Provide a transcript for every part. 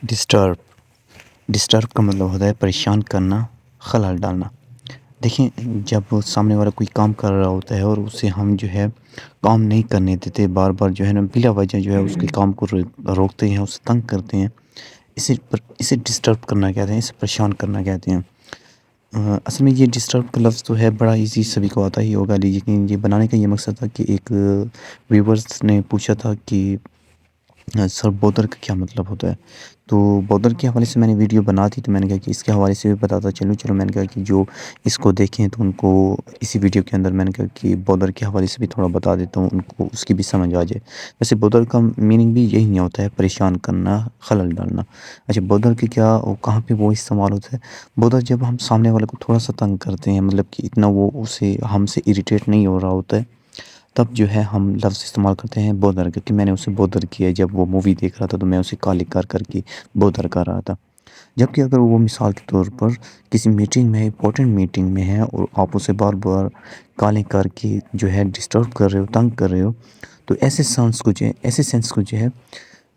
Disturb disturb کا مطلب ہوتا ہے پریشان کرنا، خلل ڈالنا۔ دیکھیں، جب سامنے والا کوئی کام کر رہا ہوتا ہے اور اسے ہم جو ہے کام نہیں کرنے دیتے، بار بار جو ہے نا بلا وجہ جو ہے اس کے کام کو روکتے ہیں، اسے تنگ کرتے ہیں، اسے ڈسٹرب کرنا کہتے ہیں، اسے پریشان کرنا کہتے ہیں۔ اصل میں یہ ڈسٹرب کا لفظ تو ہے بڑا ایزی، سبھی کو آتا ہی ہوگا، لیکن یہ بنانے کا یہ مقصد تھا کہ ایک ویورز نے پوچھا تھا کہ سر بودر کا کیا مطلب ہوتا ہے۔ تو بودر کے حوالے سے میں نے ویڈیو بنا تھی، تو میں نے کہا کہ اس کے حوالے سے بھی بتاتا چلو میں نے کہا کہ جو اس کو دیکھیں تو ان کو اسی ویڈیو کے اندر میں نے کہا کہ بودر کے حوالے سے بھی تھوڑا بتا دیتا ہوں، ان کو اس کی بھی سمجھ آ جائے۔ ویسے بودر کا میننگ بھی یہی ہوتا ہے، پریشان کرنا، خلل ڈالنا۔ اچھا، بودر کی کیا کہاں پہ وہ استعمال ہوتا ہے؟ بودر جب ہم سامنے والے کو تھوڑا سا تنگ کرتے ہیں، مطلب کہ اتنا وہ اسے ہم سے اریٹیٹ نہیں ہو رہا ہوتا ہے، تب جو ہے ہم لفظ استعمال کرتے ہیں بودر کا، کہ میں نے اسے بودر کیا۔ جب وہ مووی دیکھ رہا تھا تو میں اسے کالنگ کر کے بودر کر رہا تھا۔ جبکہ اگر وہ مثال کے طور پر کسی میٹنگ میں، امپورٹنٹ میٹنگ میں ہے اور آپ اسے بار بار کالنگ کر کے جو ہے ڈسٹرب کر رہے ہو، تنگ کر رہے ہو، تو ایسے سینس کو جو ہے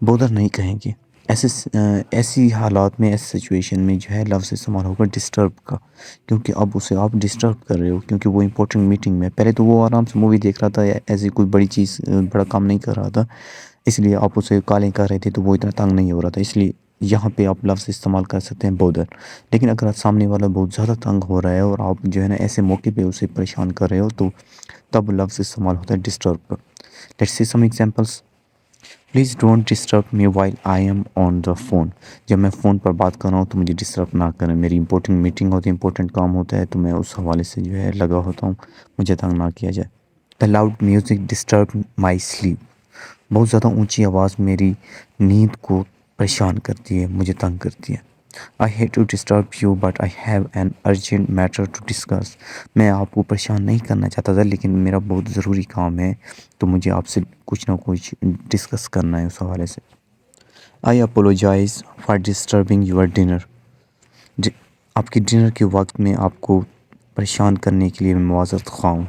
بودر نہیں کہیں گے۔ ایسی حالات میں، ایسی سچویشن میں جو ہے لفظ استعمال ہوگا ڈسٹرب کا، کیونکہ اب اسے آپ ڈسٹرب کر رہے ہو، کیونکہ وہ امپورٹنٹ میٹنگ میں، پہلے تو وہ آرام سے مووی دیکھ رہا تھا یا ایسی کوئی بڑی چیز، بڑا کام نہیں کر رہا تھا، اس لیے آپ اسے کالنگ کر رہے تھے تو وہ اتنا تنگ نہیں ہو رہا تھا، اس لیے یہاں پہ آپ لفظ استعمال کر سکتے ہیں بودر۔ لیکن اگر سامنے والا بہت زیادہ تنگ ہو رہا ہے اور آپ جو ہے نا ایسے موقع پہ اسے پریشان کر رہے ہو، تو تب لفظ استعمال ہوتا ہے ڈسٹرب کا۔ Let's see some examples. Please don't disturb me while I am on the phone. جب میں فون پر بات کر رہا ہوں تو مجھے ڈسٹرب نہ کریں، میری امپورٹنٹ میٹنگ ہوتی ہے، امپورٹنٹ کام ہوتا ہے، تو میں اس حوالے سے جو ہے لگا ہوتا ہوں، مجھے تنگ نہ کیا جائے۔ دا لاؤڈ میوزک ڈسٹرب مائی سلیپ۔ بہت زیادہ اونچی آواز میری نیند کو پریشان کرتی ہے، مجھے تنگ کرتی ہے۔ I hate to disturb you but I have an urgent matter to discuss۔ میں آپ کو پریشان نہیں کرنا چاہتا تھا، لیکن میرا بہت ضروری کام ہے، تو مجھے آپ سے کچھ نہ کچھ ڈسکس کرنا ہے اس حوالے سے۔ I apologize for disturbing your dinner۔ آپ کے ڈنر کے وقت میں آپ کو پریشان کرنے کے لیے میں معذرت خواہ ہوں۔